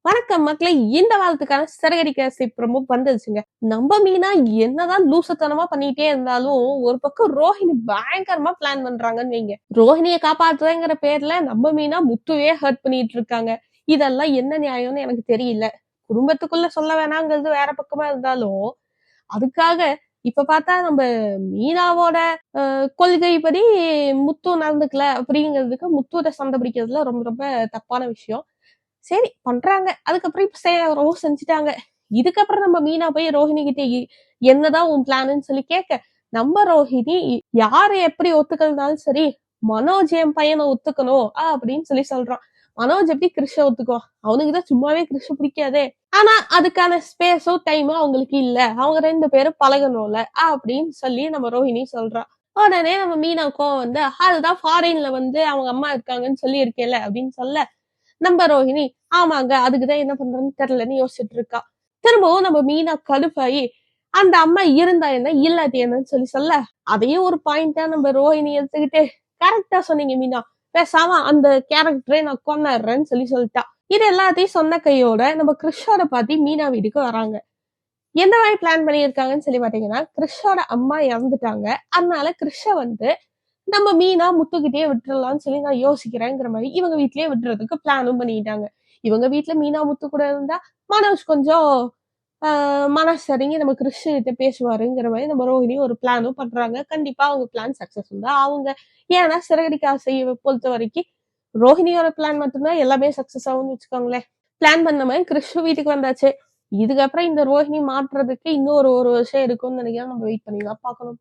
வணக்கம் மக்களே. இந்த வாரத்துக்கான சிறகடிக்க ரொம்ப வந்துருச்சுங்க. நம்ம மீனா என்னதான் லூசுத்தனமா பண்ணிட்டே இருந்தாலும், ஒரு பக்கம் ரோஹிணி பயங்கரமா பிளான் பண்றாங்கன்னு வைங்க. ரோஹிணிய காப்பாத்துறேங்கிற பேர்ல நம்ம மீனா முத்துவே ஹர்ட் பண்ணிட்டு இருக்காங்க. இதெல்லாம் என்ன நியாயம்னு எனக்கு தெரியல. குடும்பத்துக்குள்ள சொல்ல வேணாங்கிறது வேற பக்கமா இருந்தாலும், அதுக்காக இப்ப பார்த்தா நம்ம மீனாவோட கொள்கைப்படி முத்து நடந்துக்கல அப்படிங்கிறதுக்கு முத்துவோட சண்டை பிடிக்கிறதுல ரொம்ப ரொம்ப தப்பான விஷயம். சரி பண்றாங்க. அதுக்கப்புறம் இப்ப செஞ்சுட்டாங்க. இதுக்கப்புறம் நம்ம மீனா போய் ரோஹிணி கிட்ட என்னதான் உன் பிளான்னு சொல்லி கேட்க, நம்ம ரோஹிணி யாரு எப்படி ஒத்துக்கிறதுனாலும் சரி, மனோஜ் என் பையனை ஒத்துக்கணும் அப்படின்னு சொல்லி சொல்றான். மனோஜ் எப்படி கிருஷ்ண ஒத்துக்குவான்? அவனுக்குதான் சும்மாவே கிருஷ்ண பிடிக்காதே. ஆனா அதுக்கான ஸ்பேஸோ டைமோ அவங்களுக்கு இல்ல. அவங்க 2 பேரும் பழகணும்ல அப்படின்னு சொல்லி நம்ம ரோஹிணி சொல்றான். உடனே நம்ம மீனா கோவம் வந்து, அதுதான் ஃபாரின்ல வந்து அவங்க அம்மா இருக்காங்கன்னு சொல்லி இருக்கேல்ல அப்படின்னு சொல்ல, நம்ம ரோஹிணி ஆமாங்க அதுக்குதான் என்ன பண்றதுன்னு தெரியலன்னு யோசிச்சுட்டு இருக்கா. திரும்பவும் நம்ம மீனா கடுப்பாயி அந்த அம்மா இருந்தா என்ன இல்லாட்டி என்னன்னு சொல்லி சொல்ல, அதையும் ஒரு பாயிண்டா நம்ம ரோஹிணி எடுத்துக்கிட்டு கரெக்டா சொன்னீங்க மீனா, பேசாம அந்த கேரக்டரை நான் கொண்டாடுறேன்னு சொல்லிட்டா. இது எல்லாத்தையும் சொன்ன கையோட நம்ம கிறிஷோட பாத்தி மீனா வீட்டுக்கு வராங்க. எந்த மாதிரி பிளான் பண்ணியிருக்காங்கன்னு சொல்லி பாத்தீங்கன்னா, கிறிஷோட அம்மா இறந்துட்டாங்க. அதனால கிறிஷ வந்து நம்ம மீனா முத்துக்கிட்டே விட்டுறலாம்னு சொல்லி நான் யோசிக்கிறேங்கிற மாதிரி இவங்க வீட்லயே விட்டுறதுக்கு பிளானும் பண்ணிட்டாங்க. இவங்க வீட்டுல மீனா முத்து கூட இருந்தா மனோஜ் கொஞ்சம் மனசு சரிங்க நம்ம கிறிஷ் கிட்ட பேசுவாருங்கிற மாதிரி நம்ம ரோஹிணி ஒரு பிளானும் பண்றாங்க. கண்டிப்பா அவங்க பிளான் சக்சஸ்ஃபுல் தான் அவங்க. ஏன்னா சிறகடிக்க ஆசையை பொறுத்த வரைக்கும் ரோஹிணியோட பிளான் மட்டும்தான் எல்லாமே சக்சஸ் ஆகும்னு வச்சுக்கோங்களேன். பிளான் பண்ண மாதிரி கிறிஷ் வீட்டுக்கு வந்தாச்சு. இதுக்கப்புறம் இந்த ரோஹிணி மாற்றுறதுக்கு இன்னும் ஒரு வருஷம் இருக்கும்னு நினைக்கிறேன். நம்ம வெயிட் பண்ணி தான் பார்க்கணும்.